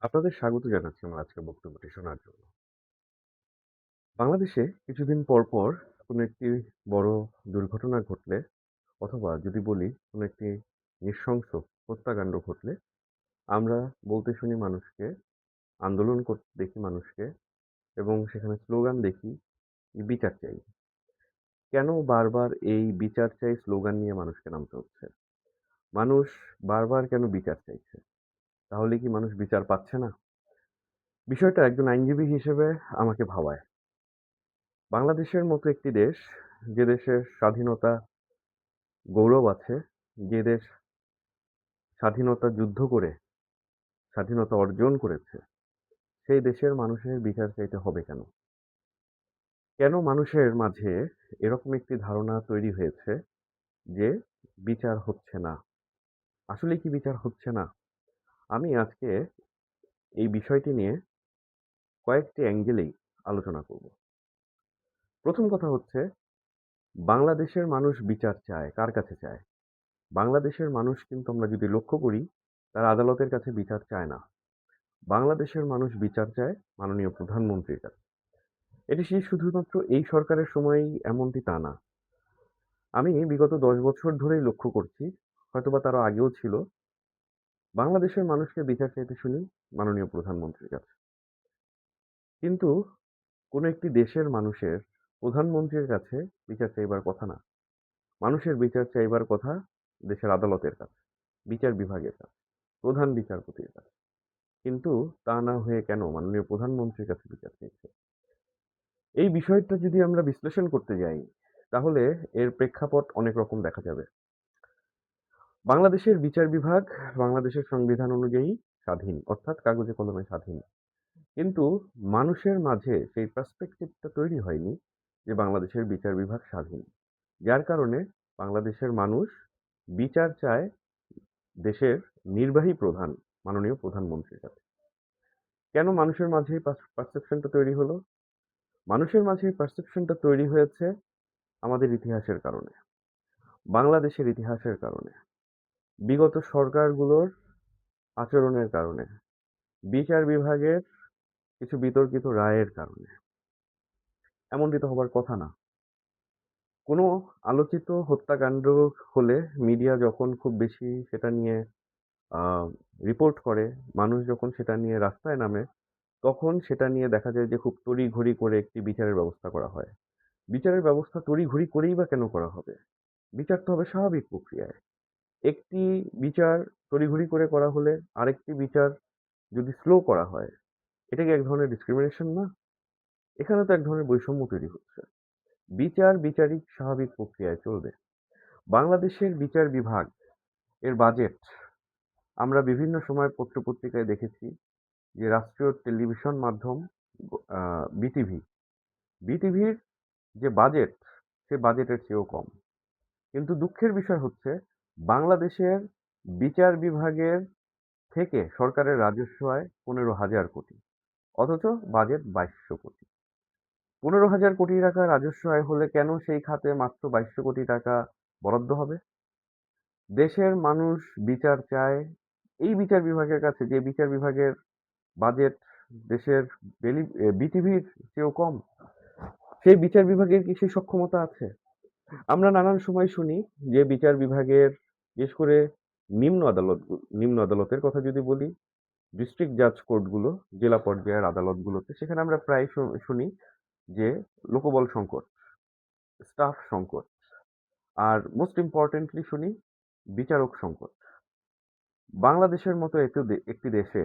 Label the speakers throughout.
Speaker 1: আপনাদের স্বাগত জানাচ্ছি আমার আজকের বক্তব্যটি শোনার জন্য। বাংলাদেশে কিছুদিন পর পর কোনো একটি বড় দুর্ঘটনা ঘটলে অথবা যদি বলি কোনো একটি নৃশংস হত্যাকাণ্ড ঘটলে আমরা বলতে শুনি মানুষকে, আন্দোলন করতে দেখি মানুষকে এবং সেখানে স্লোগান দেখি যে বিচার চাই। কেন বারবার এই বিচার চাই স্লোগান নিয়ে মানুষকে নামতে হচ্ছে? মানুষ বারবার কেন বিচার চাইছে? তাহলে কি মানুষ বিচার পাচ্ছে না? বিষয়টা একজন আইনজীবী হিসেবে আমাকে ভাবায়। বাংলাদেশের মতো একটি দেশ, যে দেশের স্বাধীনতা গৌরব আছে, যে দেশ স্বাধীনতা যুদ্ধ করে স্বাধীনতা অর্জন করেছে, সেই দেশের মানুষের বিচার চাইতে হবে কেন? কেন মানুষের মাঝে এরকম একটি ধারণা তৈরি হয়েছে যে বিচার হচ্ছে না? আসলে কি বিচার হচ্ছে না? আমি আজকে এই বিষয়টি নিয়ে কয়েকটি অ্যাঙ্গেলেই আলোচনা করব। প্রথম কথা হচ্ছে, বাংলাদেশের মানুষ বিচার চায়, কার কাছে চায়? বাংলাদেশের মানুষ কিন্তু আমরা যদি লক্ষ্য করি, তারা আদালতের কাছে বিচার চায় না। বাংলাদেশের মানুষ বিচার চায় মাননীয় প্রধানমন্ত্রীর কাছে। এটি শুধুমাত্র এই সরকারের সময়ই এমনটি তা না। আমি বিগত ১০ বছর ধরেই লক্ষ্য করছি, হয়তোবা তারও আগেও ছিল, বাংলাদেশের মানুষকে বিচার চাইতে শুনি মাননীয় প্রধানমন্ত্রীর কাছে। কিন্তু কোনো একটি দেশের মানুষের প্রধানমন্ত্রীর কাছে বিচার চাইবার কথা না। মানুষের বিচার চাইবার কথা দেশের আদালতের কাছে, বিচার বিভাগের কাছে, প্রধান বিচারপতির কাছে। কিন্তু তা না হয়ে কেন মাননীয় প্রধানমন্ত্রীর কাছে বিচার চাইছে? এই বিষয়টা যদি আমরা বিশ্লেষণ করতে যাই, তাহলে এর প্রেক্ষাপট অনেক রকম দেখা যাবে। বাংলাদেশের বিচার বিভাগ বাংলাদেশের সংবিধান অনুযায়ী স্বাধীন, অর্থাৎ কাগজে কলমে স্বাধীন। কিন্তু মানুষের মাঝে সেই পার্সপেক্টিভটা তৈরি হয়নি যে বাংলাদেশের বিচার বিভাগ স্বাধীন। যার কারণে বাংলাদেশের মানুষ বিচার চায় দেশের নির্বাহী প্রধান মাননীয় প্রধানমন্ত্রীর কাছে। কেন মানুষের মাঝে এই পারসেপশনটা তৈরি হলো? মানুষের মাঝে এই পারসেপশনটা তৈরি হয়েছে আমাদের ইতিহাসের কারণে, বাংলাদেশের ইতিহাসের কারণে, বিগত সরকারগুলোর আচরণের কারণে, বিচার বিভাগের কিছু বিতর্কিত রায়ের কারণে। এমনটি তো হবার কথা না। কোনো আলোচিত হত্যাকাণ্ড হলে মিডিয়া যখন খুব বেশি সেটা নিয়ে রিপোর্ট করে, মানুষ যখন সেটা নিয়ে রাস্তায় নামে, তখন সেটা নিয়ে দেখা যায় যে খুব তড়িঘড়ি করে একটি বিচারের ব্যবস্থা করা হয়। বিচারের ব্যবস্থা তড়িঘড়ি করেই বা কেন করা হবে? বিচার তো হবে স্বাভাবিক প্রক্রিয়ায়। একটি বিচার তড়িঘড়ি করে করা হলে আরেকটি বিচার যদি স্লো করা হয়, এটা কি এক ধরনের ডিসক্রিমিনেশন না? এখানে তো এক ধরনের বৈষম্য তৈরি হচ্ছে। বিচার বিচারিক স্বাভাবিক প্রক্রিয়ায় চলবে। বাংলাদেশের বিচার বিভাগ এর বাজেট আমরা বিভিন্ন সময় পত্র-পত্রিকায় দেখেছি যে রাষ্ট্রীয় টেলিভিশন মাধ্যম বিটিভি, বিটিভির যে বাজেট, সে বাজেটের চেয়েও কম। কিন্তু দুঃখের বিষয় হচ্ছে, বাংলাদেশের বিচার বিভাগের থেকে সরকারের রাজস্ব আয় ১৫,০০০ কোটি, অথচ বাজেট ২২০০ কোটি। ১৫,০০০ কোটি টাকা রাজস্ব আয় হলে কেন সেই খাতে মাত্র ২২০০ কোটি টাকা বরাদ্দ হবে? দেশের মানুষ বিচার চায় এই বিচার বিভাগের কাছে, যে বিচার বিভাগের বাজেট দেশের বিটিভির চেয়েও কম। সেই বিচার বিভাগের কি সেই সক্ষমতা আছে? আমরা নানান সময় শুনি যে বিচার বিভাগের, বিশেষ করে নিম্ন আদালতের কথা যদি বলি, ডিস্ট্রিক্ট জাজ কোর্টগুলো, জেলা পর্যায়ের আদালতগুলোতে, সেখানে আমরা প্রায় শুনি যে লোকবল সংকট, স্টাফ সংকট, আর মোস্ট ইম্পর্টেন্টলি শুনি বিচারক সংকট। বাংলাদেশের মতো একটি দেশে,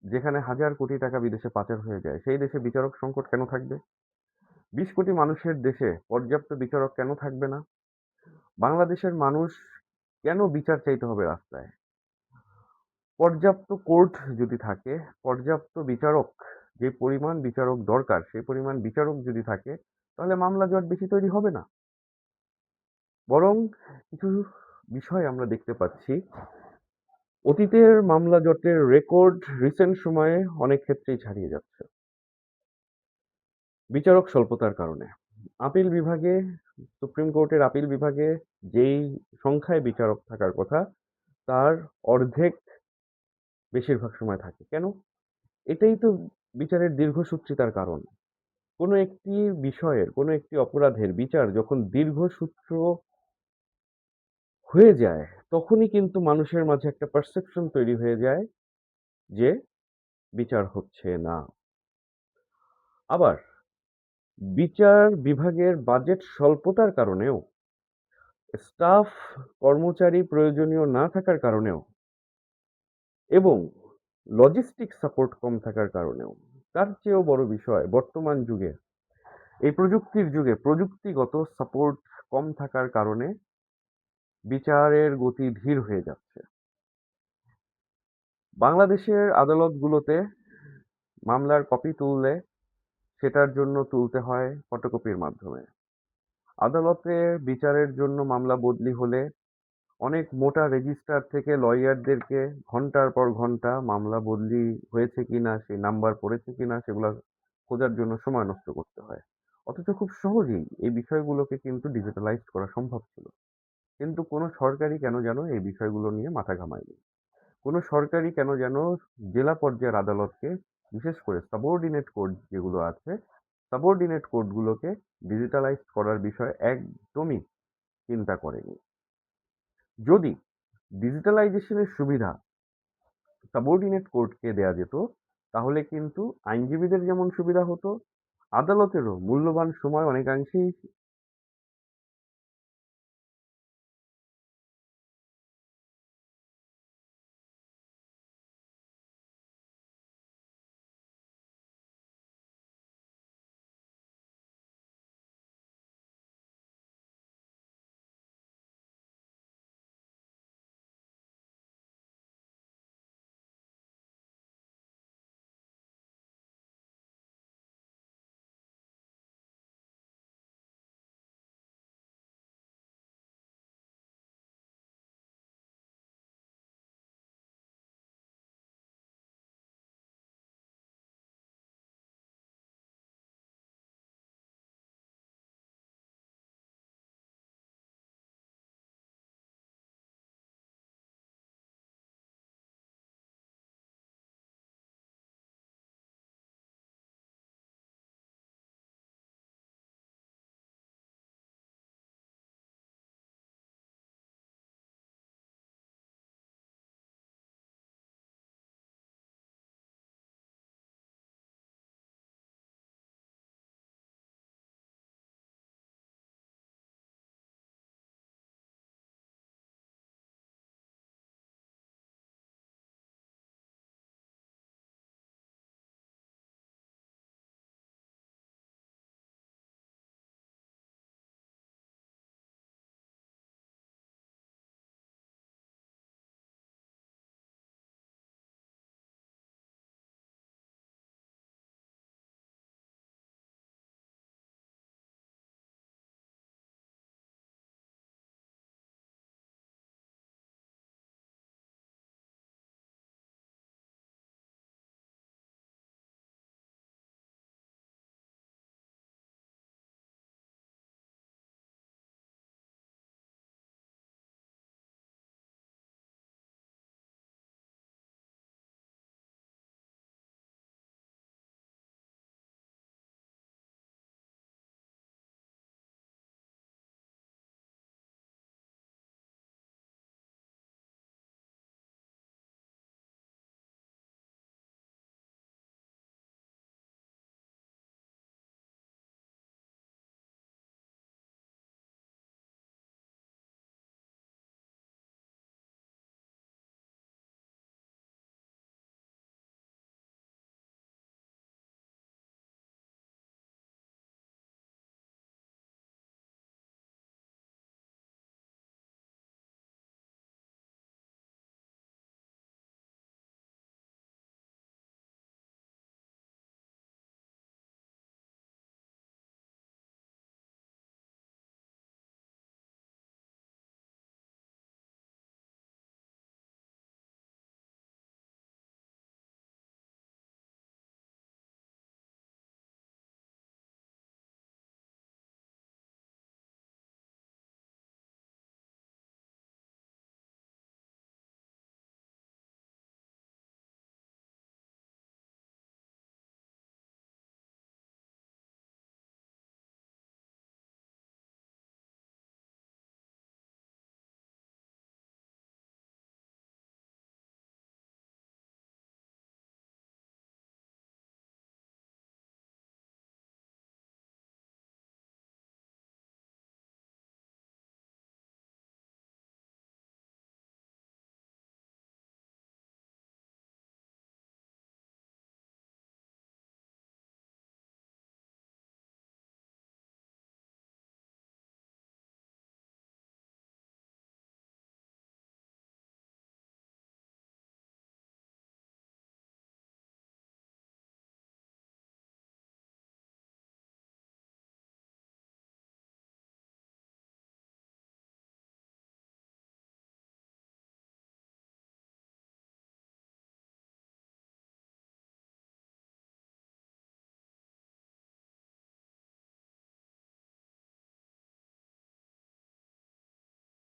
Speaker 1: যেখানে হাজার কোটি টাকা বিদেশে পাচার হয়ে যায়, সেই দেশে বিচারক সংকট কেন থাকবে? ২০ কোটি মানুষের দেশে পর্যাপ্ত বিচারক কেন থাকবে না? বাংলাদেশের মানুষ কেন বিচার চাইতে হবে রাস্তায়? পর্যাপ্ত কোর্ট যদি থাকে, পর্যাপ্ত বিচারক, যে পরিমাণ বিচারক দরকার সেই পরিমাণ বিচারক যদি থাকে, তাহলে মামলা জট বেশি তৈরি হবে না। বরং কিছু বিষয় আমরা দেখতে পাচ্ছি, অতীতের মামলা জটের রেকর্ড রিসেন্ট সময়ে অনেক ক্ষেত্রেই ছাড়িয়ে যাচ্ছে বিচারক স্বল্পতার কারণে। আপিল বিভাগে, সুপ্রিম কোর্টের আপিল বিভাগে যেই সংখ্যায় বিচারক থাকার কথা, তার অর্ধেক বেশিরভাগ সময় থাকে। কেন? এটাই তো বিচারের দীর্ঘসূত্রিতার কারণ। কোনো একটি বিষয়ের, কোনো একটি অপরাধের বিচার যখন দীর্ঘসূত্র হয়ে যায়, তখনই কিন্তু মানুষের মাঝে একটা পারসেপশন তৈরি হয়ে যায় যে বিচার হচ্ছে না। আবার বিচার বিভাগের বাজেট স্বল্পতার কারণেও, স্টাফ কর্মচারী প্রয়োজনীয় না থাকার কারণেও এবং লজিস্টিক সাপোর্ট কম থাকার কারণেও, তার চেয়েও বড় বিষয় বর্তমান যুগে, এই প্রযুক্তির যুগে প্রযুক্তিগত সাপোর্ট কম থাকার কারণে বিচারের গতি ধীর হয়ে যাচ্ছে। বাংলাদেশের আদালতগুলোতে মামলার কপি তুললে সেটার জন্য তুলতে হয় ফটোকপির মাধ্যমে। আদালতে বিচারের জন্য মামলা বদলি হলে অনেক মোটা রেজিস্টার থেকে লয়ারদেরকে ঘন্টার পর ঘন্টা মামলা বদলি হয়েছে কিনা, সেই নাম্বার পড়েছে কিনা সেগুলা খোঁজার জন্য সময় নষ্ট করতে হয়। অথচ খুব সহজেই এই বিষয়গুলোকে কিন্তু ডিজিটালাইজড করা সম্ভব ছিল। কিন্তু কোনো সরকারই কেন যেন এই বিষয়গুলো নিয়ে মাথা ঘামায়নি। কোনো সরকারই কেন যেন জেলা পর্যায়ের আদালতকে, বিশেষ করে সাবঅর্ডিনেট কোর্ট যেগুলো আছে, সাবঅর্ডিনেট কোর্টগুলোকে ডিজিটালাইজড করার বিষয়ে একদমই চিন্তা করেনি। যদি ডিজিটালাইজেশনের সুবিধা সাবঅর্ডিনেট কোর্টকে দেয়া যেত, তাহলে কিন্তু আইনজীবীদের যেমন সুবিধা হতো, আদালতেরও মূল্যবান সময় অনেকাংশেই